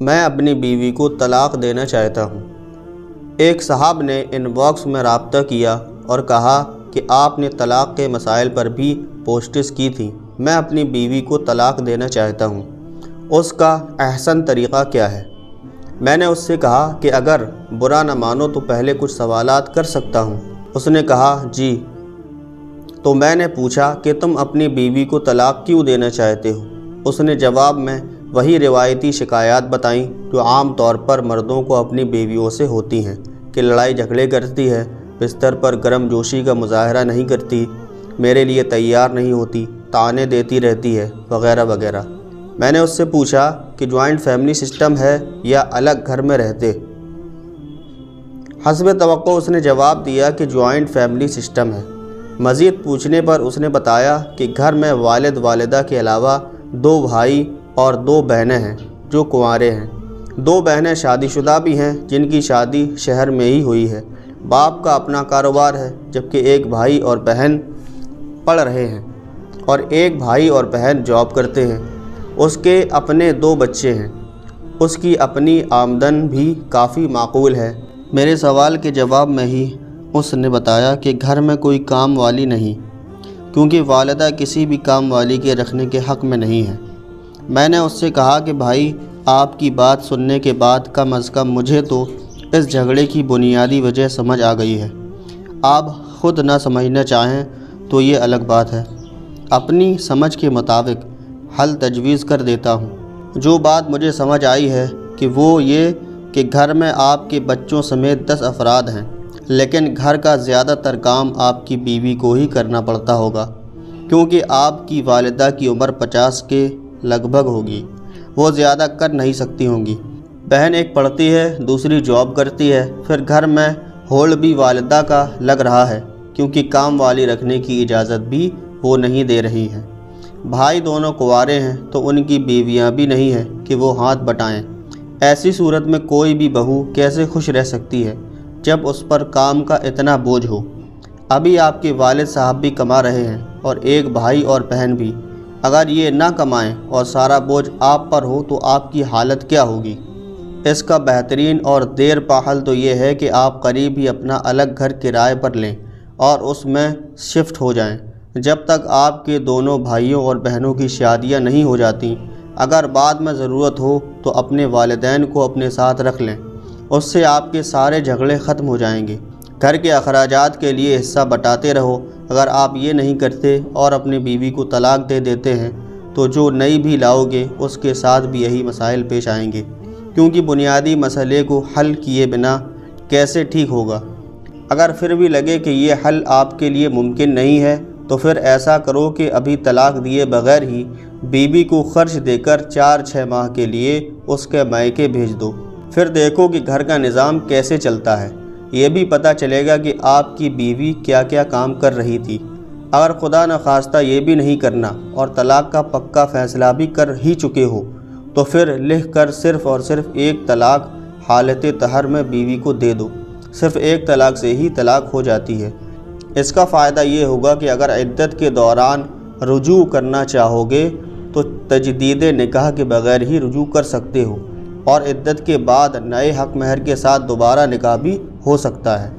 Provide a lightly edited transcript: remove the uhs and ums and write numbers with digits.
میں اپنی بیوی کو طلاق دینا چاہتا ہوں۔ ایک صاحب نے ان باکس میں رابطہ کیا اور کہا کہ آپ نے طلاق کے مسائل پر بھی پوسٹس کی تھیں۔ میں اپنی بیوی کو طلاق دینا چاہتا ہوں، اس کا احسن طریقہ کیا ہے؟ میں نے اس سے کہا کہ اگر برا نہ مانو تو پہلے کچھ سوالات کر سکتا ہوں۔ اس نے کہا جی۔ تو میں نے پوچھا کہ تم اپنی بیوی کو طلاق کیوں دینا چاہتے ہو؟ اس نے جواب میں وہی روایتی شکایات بتائیں جو عام طور پر مردوں کو اپنی بیویوں سے ہوتی ہیں کہ لڑائی جھگڑے کرتی ہے، بستر پر گرم جوشی کا مظاہرہ نہیں کرتی، میرے لیے تیار نہیں ہوتی، طعنے دیتی رہتی ہے، وغیرہ وغیرہ۔ میں نے اس سے پوچھا کہ جوائنٹ فیملی سسٹم ہے یا الگ گھر میں رہتے؟ حسب توقع اس نے جواب دیا کہ جوائنٹ فیملی سسٹم ہے۔ مزید پوچھنے پر اس نے بتایا کہ گھر میں والد والدہ کے علاوہ 2 بھائی اور 2 بہنیں ہیں جو کنوارے ہیں۔ 2 بہنیں شادی شدہ بھی ہیں جن کی شادی شہر میں ہی ہوئی ہے۔ باپ کا اپنا کاروبار ہے، جبکہ ایک بھائی اور بہن پڑھ رہے ہیں اور ایک بھائی اور بہن جاب کرتے ہیں۔ اس کے اپنے 2 بچے ہیں۔ اس کی اپنی آمدن بھی کافی معقول ہے۔ میرے سوال کے جواب میں ہی اس نے بتایا کہ گھر میں کوئی کام والی نہیں، کیونکہ والدہ کسی بھی کام والی کے رکھنے کے حق میں نہیں ہے۔ میں نے اس سے کہا کہ بھائی، آپ کی بات سننے کے بعد کم از کم مجھے تو اس جھگڑے کی بنیادی وجہ سمجھ آ گئی ہے۔ آپ خود نہ سمجھنا چاہیں تو یہ الگ بات ہے، اپنی سمجھ کے مطابق حل تجویز کر دیتا ہوں۔ جو بات مجھے سمجھ آئی ہے کہ وہ یہ کہ گھر میں آپ کے بچوں سمیت 10 افراد ہیں، لیکن گھر کا زیادہ تر کام آپ کی بیوی کو ہی کرنا پڑتا ہوگا، کیونکہ آپ کی والدہ کی عمر 50 کے لگ بھگ ہوگی، وہ زیادہ کر نہیں سکتی ہوں گی۔ بہن ایک پڑھتی ہے، دوسری جاب کرتی ہے، پھر گھر میں ہولڈ بھی والدہ کا لگ رہا ہے، کیونکہ کام والی رکھنے کی اجازت بھی وہ نہیں دے رہی ہے۔ بھائی دونوں کنوارے ہیں تو ان کی بیویاں بھی نہیں ہیں کہ وہ ہاتھ بٹائیں۔ ایسی صورت میں کوئی بھی بہو کیسے خوش رہ سکتی ہے جب اس پر کام کا اتنا بوجھ ہو؟ ابھی آپ کے والد صاحب بھی کما رہے ہیں اور ایک بھائی اور بہن بھی۔ اگر یہ نہ کمائیں اور سارا بوجھ آپ پر ہو تو آپ کی حالت کیا ہوگی؟ اس کا بہترین اور دیر پا حل تو یہ ہے کہ آپ قریب ہی اپنا الگ گھر کرائے پر لیں اور اس میں شفٹ ہو جائیں جب تک آپ کے دونوں بھائیوں اور بہنوں کی شادیاں نہیں ہو جاتیں۔ اگر بعد میں ضرورت ہو تو اپنے والدین کو اپنے ساتھ رکھ لیں، اس سے آپ کے سارے جھگڑے ختم ہو جائیں گے۔ گھر کے اخراجات کے لیے حصہ بٹاتے رہو۔ اگر آپ یہ نہیں کرتے اور اپنی بیوی کو طلاق دے دیتے ہیں تو جو نئی بھی لاؤ گے اس کے ساتھ بھی یہی مسائل پیش آئیں گے، کیونکہ بنیادی مسئلے کو حل کیے بنا کیسے ٹھیک ہوگا؟ اگر پھر بھی لگے کہ یہ حل آپ کے لیے ممکن نہیں ہے تو پھر ایسا کرو کہ ابھی طلاق دیے بغیر ہی بیوی کو خرچ دے کر 4-6 ماہ کے لیے اس کے مائکے بھیج دو۔ پھر دیکھو کہ گھر کا نظام کیسے چلتا ہے۔ یہ بھی پتہ چلے گا کہ آپ کی بیوی کیا کیا کام کر رہی تھی۔ اگر خدا نخواستہ یہ بھی نہیں کرنا اور طلاق کا پکا فیصلہ بھی کر ہی چکے ہو تو پھر لکھ کر صرف اور صرف ایک طلاق حالت طہر میں بیوی کو دے دو۔ صرف ایک طلاق سے ہی طلاق ہو جاتی ہے۔ اس کا فائدہ یہ ہوگا کہ اگر عدت کے دوران رجوع کرنا چاہو گے تو تجدید نکاح کے بغیر ہی رجوع کر سکتے ہو، اور عدت کے بعد نئے حق مہر کے ساتھ دوبارہ نکاح بھی ہو سکتا ہے۔